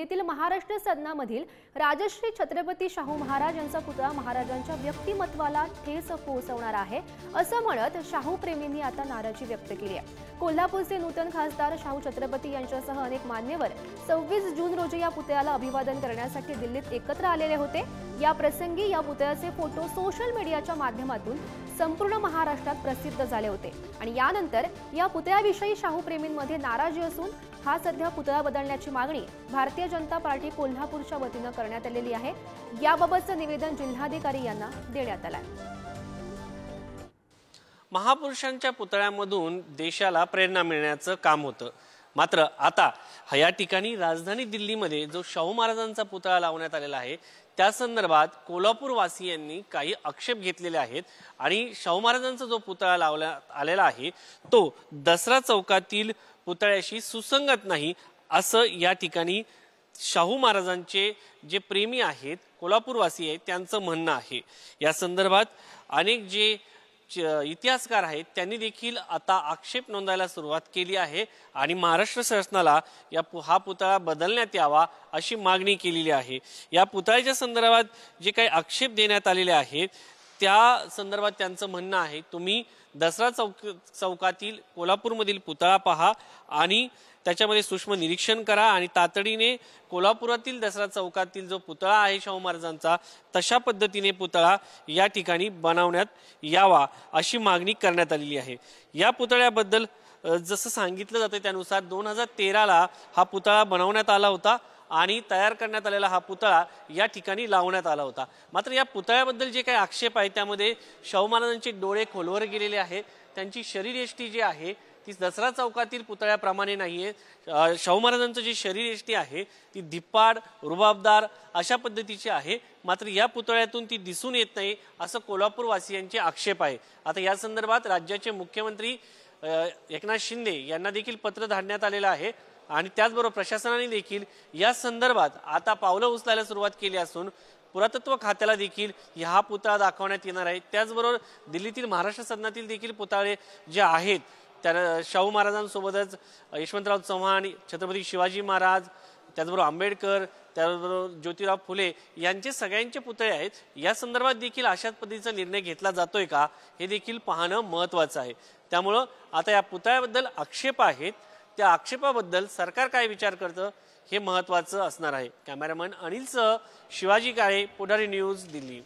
दिल्लीतील महाराष्ट्र सदनामधील राजश्री छत्रपती शाहू महाराज यांचा पुतळा महाराजांच्या व्यक्तिमत्वाला ठेच पोहोचवणार आहे असं म्हणत शाहू प्रेमींनी आता नाराजी व्यक्त केली आहे। कोल्हापूरचे नूतन खासदार शाहू छत्रपती यांच्यासह अनेक मान्यवर 26 जून रोजी या पुतळ्याला अभिवादन करण्यासाठी दिल्लीत एकत्र आलेले होते। या प्रसंगी या पुतळ्याचे फोटो सोशल मीडियाच्या माध्यमातून संपूर्ण महाराष्ट्रात प्रसिद्ध झाले होते आणि यानंतर या पुतळ्याविषयी शाहू प्रेमींमध्ये नाराजी असून हा सध्या पुतळा बदलण्याची मागणी भारतीय जनता पार्टी कोल्हापूरच्या वतीने करण्यात आलेली आहे। याबाबतचे निवेदन जिल्हाधिकारी यांना देण्यात आले आहे। महापुरुषांच्या पुतळ्यामधून देशाला प्रेरणा मिळण्याचं काम होतं, मात्र आता या ठिकाणी राजधानी दिल्लीमध्ये जो शाहू महाराजांचा पुतळा लावण्यात आलेला आहे त्या संदर्भात कोल्हापूर वासियांनी काही आक्षेप घेतलेले आहेत आणि शाहू महाराजांचा जो पुतळा लावण्यात आलेला आहे तो दसरा चौकातील पुतळ्याशी सुसंगत नाही असं या ठिकाणी शाहू महाराजांचे जे प्रेमी आहेत कोल्हापूरवासी आहेत त्यांचं म्हणणं आहे। या संदर्भात अनेक जे इतिहासकार आहेत त्यांनी देखील आता आक्षेप नोंदायला सुरुवात केली आहे आणि महाराष्ट्र शासनाला हा पुतळा बदलण्यात यावा अशी मागणी केलेली आहे। या पुतळ्याच्या संदर्भात जे काही आक्षेप देण्यात आलेले आहेत त्या संदर्भात त्यांचं म्हणणं आहे तुम्ही दसरा चौकातील कोल्हापूरमधील पुतळा पहा आणि त्याच्यामध्ये सूक्ष्म निरीक्षण करा आणि तातडीने कोल्हापुरातील दसरा चौकातील जो पुतळा आहे शाहू महाराजांचा तशा पद्धतीने पुतळा या ठिकाणी बनवण्यात यावा अशी मागणी करण्यात आलेली आहे। या पुतळ्याबद्दल जसं सांगितलं जातं त्यानुसार 2013ला हा पुतळा बनवण्यात आला होता आणि तयार करण्यात आलेला हा पुतळा या ठिकाणी लावण्यात आला होता। मात्र या पुतळ्याबद्दल जे काही आक्षेप आहे त्यामध्ये शाहू महाराजांचे डोळे खोलवर गेलेले आहेत, त्यांची शरीरयष्टी जी आहे ती दसरा चौकातील पुतळ्याप्रमाणे नाहीये। शाहू महाराजांचं जे शरीरयष्टी आहे ती धिप्पाड रुबाबदार अशा पद्धतीची आहे, मात्र या पुतळ्यातून ती दिसून येत नाही असं कोल्हापूर वासियांचे आक्षेप आहे। आता या संदर्भात राज्याचे मुख्यमंत्री एकनाथ शिंदे यांना देखील पत्र धाडण्यात आलेलं आहे आणि त्याचबरोबर प्रशासनाने देखील या संदर्भात आता पावलं उचलायला सुरुवात केली असून पुरातत्व खात्याला देखील हा पुतळा दाखवण्यात येणार आहे। त्याचबरोबर दिल्लीतील महाराष्ट्र सदनातील देखील पुतळे जे आहेत त्या शाहू महाराजांसोबतच यशवंतराव चव्हाण, छत्रपती शिवाजी महाराज, त्याचबरोबर आंबेडकर, त्याचबरोबर ज्योतिराव फुले यांचे सगळ्यांचे पुतळे आहेत। या संदर्भात देखील अशाच पद्धतीचा निर्णय घेतला जातोय का हे देखील पाहणं महत्त्वाचं आहे। त्यामुळं आता या पुतळ्याबद्दल आक्षेप आहेत, त्या आक्षेपाबद्दल सरकार काय विचार करतं हे महत्त्वाचं असणार आहे। कॅमेरामन अनिलसह शिवाजी काळे, पुढारी न्यूज, दिल्ली।